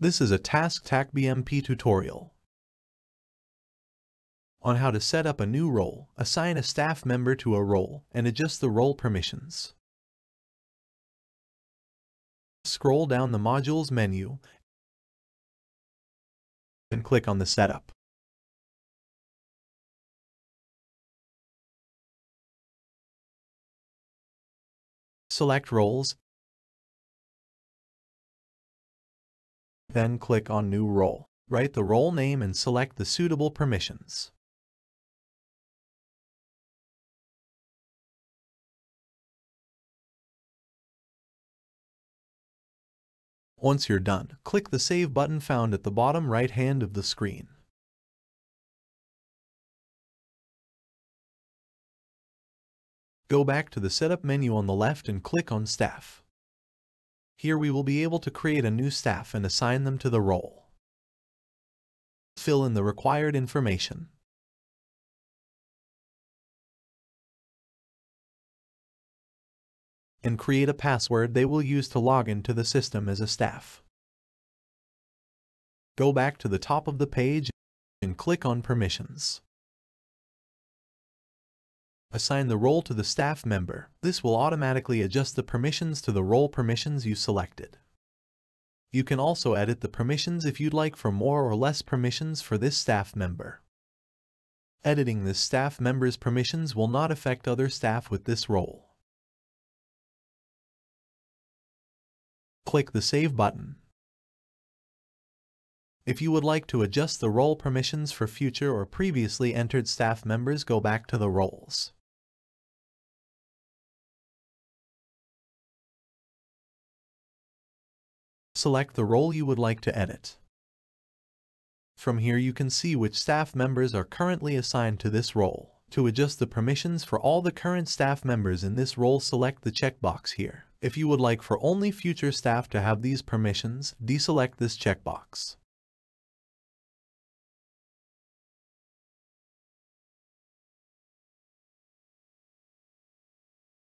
This is a TaskTak BMP tutorial on how to set up a new role, assign a staff member to a role, and adjust the role permissions. Scroll down the Modules menu and click on the Setup. Select Roles, then click on New Role. Write the role name and select the suitable permissions. Once you're done, click the Save button found at the bottom right hand of the screen. Go back to the Setup menu on the left and click on Staff. Here we will be able to create a new staff and assign them to the role. Fill in the required information. And create a password they will use to log into the system as a staff. Go back to the top of the page and click on Permissions. Assign the role to the staff member. This will automatically adjust the permissions to the role permissions you selected. You can also edit the permissions if you'd like for more or less permissions for this staff member. Editing this staff member's permissions will not affect other staff with this role. Click the Save button. If you would like to adjust the role permissions for future or previously entered staff members, go back to the roles. Select the role you would like to edit. From here you can see which staff members are currently assigned to this role. To adjust the permissions for all the current staff members in this role, select the checkbox here. If you would like for only future staff to have these permissions, deselect this checkbox.